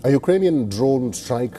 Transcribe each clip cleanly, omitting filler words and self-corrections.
A Ukrainian drone strike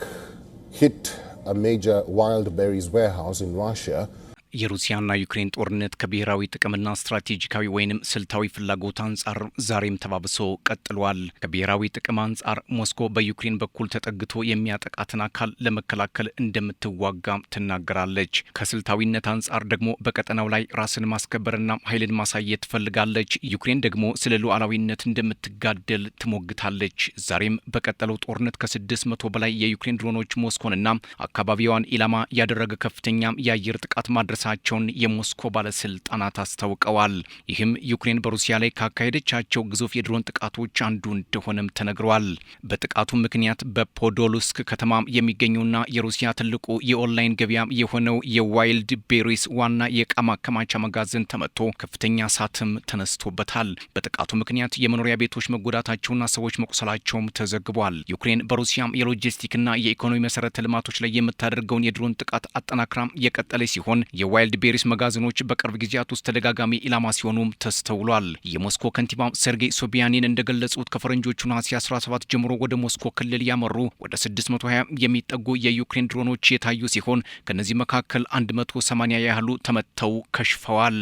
hit a major wild berries warehouse in Russia. የሩሲያና ዩክሬን ጦርነት ከብሔራዊ ጥቅምና ስትራቴጂካዊ ወይንም ስልታዊ ፍላጎት አንጻር ዛሬም ተባብሶ ቀጥሏል። ከብሔራዊ ጥቅም አንጻር ሞስኮ በዩክሬን በኩል ተጠግቶ የሚያጠቃትን አካል ለመከላከል እንደምትዋጋ ትናገራለች። ከስልታዊነት አንጻር ደግሞ በቀጠናው ላይ ራስን ማስከበርና ኃይልን ማሳየት ትፈልጋለች። ዩክሬን ደግሞ ስለ ሉዓላዊነት እንደምትጋደል ትሞግታለች። ዛሬም በቀጠለው ጦርነት ከ600 በላይ የዩክሬን ድሮኖች ሞስኮንና አካባቢዋን ኢላማ ያደረገ ከፍተኛ የአየር ጥቃት ማድረስ ቸውን የሞስኮ ባለስልጣናት አስታውቀዋል። ይህም ዩክሬን በሩሲያ ላይ ካካሄደቻቸው ግዙፍ የድሮን ጥቃቶች አንዱ እንደሆነም ተነግሯል። በጥቃቱ ምክንያት በፖዶልስክ ከተማ የሚገኘውና የሩሲያ ትልቁ የኦንላይን ገበያ የሆነው የዋይልድ ቤሪስ ዋና የዕቃ ማከማቻ መጋዘን ተመቶ ከፍተኛ እሳትም ተነስቶበታል። በጥቃቱ ምክንያት የመኖሪያ ቤቶች መጎዳታቸውና ሰዎች መቁሰላቸውም ተዘግቧል። ዩክሬን በሩሲያም የሎጂስቲክና የኢኮኖሚ መሰረተ ልማቶች ላይ የምታደርገውን የድሮን ጥቃት አጠናክራ የቀጠለች ሲሆን ዋይልድ ቤሪስ መጋዘኖች በቅርብ ጊዜያት ውስጥ ተደጋጋሚ ኢላማ ሲሆኑም ተስተውሏል። የሞስኮ ከንቲባ ሰርጌይ ሶቢያኒን እንደገለጹት ከፈረንጆቹ ነሐሴ 17 ጀምሮ ወደ ሞስኮ ክልል ያመሩ ወደ 620 የሚጠጉ የዩክሬን ድሮኖች የታዩ ሲሆን ከነዚህ መካከል 180 ያህሉ ተመተው ከሽፈዋል።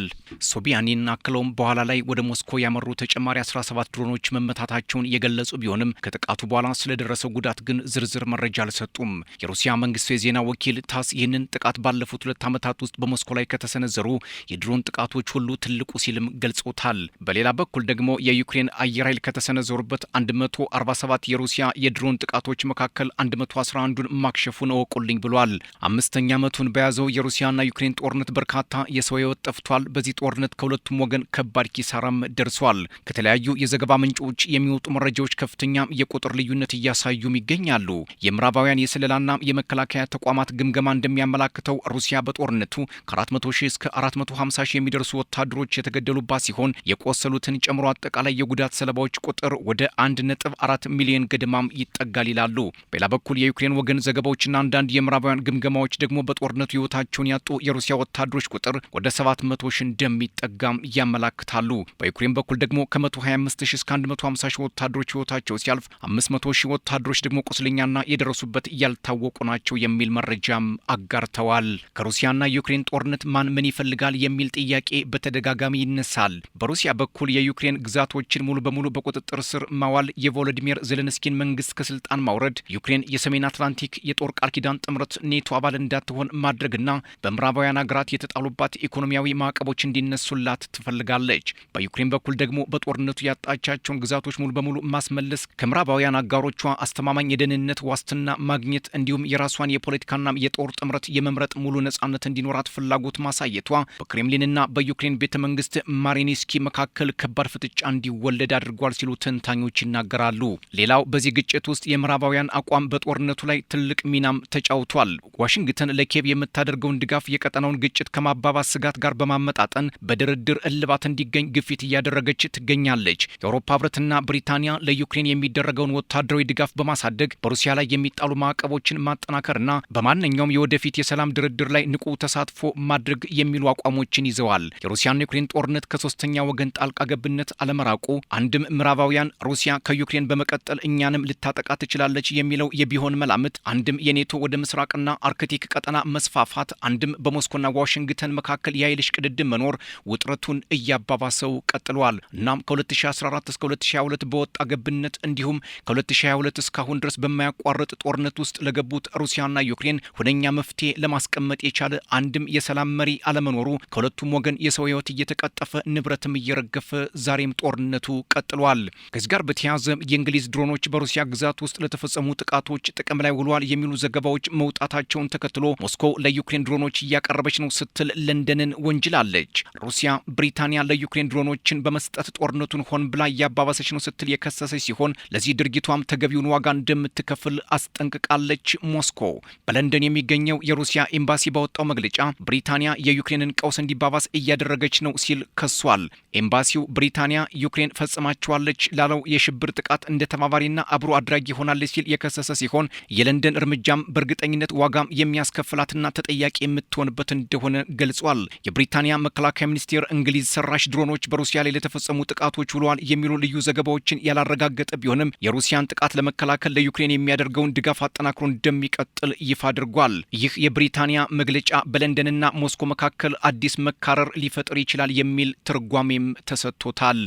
ሶቢያኒን አክለውም በኋላ ላይ ወደ ሞስኮ ያመሩ ተጨማሪ 17 ድሮኖች መመታታቸውን የገለጹ ቢሆንም ከጥቃቱ በኋላ ስለደረሰው ጉዳት ግን ዝርዝር መረጃ አልሰጡም። የሩሲያ መንግስት የዜና ወኪል ታስ ይህንን ጥቃት ባለፉት 2 ዓመታት ውስጥ በሞስኮ ላይ ከተሰነዘሩ የድሮን ጥቃቶች ሁሉ ትልቁ ሲልም ገልጾታል። በሌላ በኩል ደግሞ የዩክሬን አየር ኃይል ከተሰነዘሩበት 147 የሩሲያ የድሮን ጥቃቶች መካከል 111ን ማክሸፉን እወቁልኝ ብሏል። 5ኛ ዓመቱን በያዘው የሩሲያና ዩክሬን ጦርነት በርካታ የሰው ሕይወት ጠፍቷል። በዚህ ጦርነት ከሁለቱም ወገን ከባድ ኪሳራም ደርሷል። ከተለያዩ የዘገባ ምንጮች የሚወጡ መረጃዎች ከፍተኛ የቁጥር ልዩነት እያሳዩም ይገኛሉ። የምዕራባውያን የስለላና የመከላከያ ተቋማት ግምገማ እንደሚያመላክተው ሩሲያ በጦርነቱ ከ400 ሺህ እስከ 450 ሺህ የሚደርሱ ወታደሮች የተገደሉባት ሲሆን የቆሰሉትን ጨምሮ አጠቃላይ የጉዳት ሰለባዎች ቁጥር ወደ 1.4 ሚሊዮን ገድማም ይጠጋል ይላሉ። በሌላ በኩል የዩክሬን ወገን ዘገባዎችና አንዳንድ የምዕራባውያን ግምገማዎች ደግሞ በጦርነቱ ሕይወታቸውን ያጡ የሩሲያ ወታደሮች ቁጥር ወደ 700 ሺህ እንደሚጠጋም ያመላክታሉ። በዩክሬን በኩል ደግሞ ከ125 ሺህ እስከ 150 ሺህ ወታደሮች ሕይወታቸው ሲያልፍ 500 ሺህ ወታደሮች ደግሞ ቁስለኛና የደረሱበት ያልታወቁ ናቸው የሚል መረጃም አጋርተዋል። ከሩሲያና ዩክሬን ጦርነት ማን ምን ይፈልጋል የሚል ጥያቄ በተደጋጋሚ ይነሳል። በሩሲያ በኩል የዩክሬን ግዛቶችን ሙሉ በሙሉ በቁጥጥር ስር ማዋል፣ የቮሎዲሚር ዜሌንስኪን መንግስት ከስልጣን ማውረድ፣ ዩክሬን የሰሜን አትላንቲክ የጦር ቃል ኪዳን ጥምረት ኔቶ አባል እንዳትሆን ማድረግና በምዕራባውያን ሀገራት የተጣሉባት ኢኮኖሚያዊ ማዕቀቦች እንዲነሱላት ትፈልጋለች። በዩክሬን በኩል ደግሞ በጦርነቱ ያጣቻቸውን ግዛቶች ሙሉ በሙሉ ማስመለስ፣ ከምዕራባውያን አጋሮቿ አስተማማኝ የደህንነት ዋስትና ማግኘት እንዲሁም የራሷን የፖለቲካና የጦር ጥምረት የመምረጥ ሙሉ ነጻነት እንዲኖራት ፍላጎት ማሳየቷ በክሬምሊንና በዩክሬን ቤተ መንግስት ማሪኒስኪ መካከል ከባድ ፍጥጫ እንዲወለድ አድርጓል ሲሉ ተንታኞች ይናገራሉ። ሌላው በዚህ ግጭት ውስጥ የምዕራባውያን አቋም በጦርነቱ ላይ ትልቅ ሚናም ተጫውቷል። ዋሽንግተን ለኪየቭ የምታደርገውን ድጋፍ የቀጠናውን ግጭት ከማባባስ ስጋት ጋር በማመጣጠን በድርድር እልባት እንዲገኝ ግፊት እያደረገች ትገኛለች። የአውሮፓ ህብረትና ብሪታንያ ለዩክሬን የሚደረገውን ወታደራዊ ድጋፍ በማሳደግ በሩሲያ ላይ የሚጣሉ ማዕቀቦችን ማጠናከርና በማንኛውም የወደፊት የሰላም ድርድር ላይ ንቁ ተሳትፎ ማድረግ የሚሉ አቋሞችን ይዘዋል። የሩሲያና ዩክሬን ጦርነት ከሶስተኛ ወገን ጣልቃ ገብነት አለመራቁ አንድም ምዕራባውያን ሩሲያ ከዩክሬን በመቀጠል እኛንም ልታጠቃ ትችላለች የሚለው የቢሆን መላምት፣ አንድም የኔቶ ወደ ምስራቅና አርክቲክ ቀጠና መስፋፋት፣ አንድም በሞስኮና ዋሽንግተን መካከል የኃይል እሽቅድድም መኖር ውጥረቱን እያባባሰው ቀጥሏል። እናም ከ2014 እስከ 2022 በወጣ ገብነት እንዲሁም ከ2022 እስካሁን ድረስ በማያቋርጥ ጦርነት ውስጥ ለገቡት ሩሲያና ዩክሬን ሁነኛ መፍትሄ ለማስቀመጥ የቻለ አንድም የሰላም መሪ አለመኖሩ ከሁለቱም ወገን የሰው ሕይወት እየተቀጠፈ ንብረትም እየረገፈ ዛሬም ጦርነቱ ቀጥሏል። ከዚህ ጋር በተያያዘ የእንግሊዝ ድሮኖች በሩሲያ ግዛት ውስጥ ለተፈጸሙ ጥቃቶች ጥቅም ላይ ውሏል የሚሉ ዘገባዎች መውጣታቸውን ተከትሎ ሞስኮ ለዩክሬን ድሮኖች እያቀረበች ነው ስትል ለንደንን ወንጅላለች። ሩሲያ ብሪታንያ ለዩክሬን ድሮኖችን በመስጠት ጦርነቱን ሆን ብላ እያባባሰች ነው ስትል የከሰሰች ሲሆን ለዚህ ድርጊቷም ተገቢውን ዋጋ እንደምትከፍል አስጠንቅቃለች። ሞስኮ በለንደን የሚገኘው የሩሲያ ኤምባሲ ባወጣው መግለጫ ብሪታንያ የዩክሬንን ቀውስ እንዲባባስ እያደረገች ነው ሲል ከሷል። ኤምባሲው ብሪታንያ ዩክሬን ፈጽማቸዋለች ላለው የሽብር ጥቃት እንደ ተባባሪና አብሮ አድራጊ ሆናለች ሲል የከሰሰ ሲሆን የለንደን እርምጃም በእርግጠኝነት ዋጋም የሚያስከፍላትና ተጠያቂ የምትሆንበት እንደሆነ ገልጿል። የብሪታንያ መከላከያ ሚኒስቴር እንግሊዝ ሰራሽ ድሮኖች በሩሲያ ላይ ለተፈጸሙ ጥቃቶች ውለዋል የሚሉ ልዩ ዘገባዎችን ያላረጋገጠ ቢሆንም የሩሲያን ጥቃት ለመከላከል ለዩክሬን የሚያደርገውን ድጋፍ አጠናክሮ እንደሚቀጥል ይፋ አድርጓል። ይህ የብሪታንያ መግለጫ በለንደንና ሞስኮ መካከል አዲስ መካረር ሊፈጥር ይችላል የሚል ትርጓሜም ተሰጥቶታል።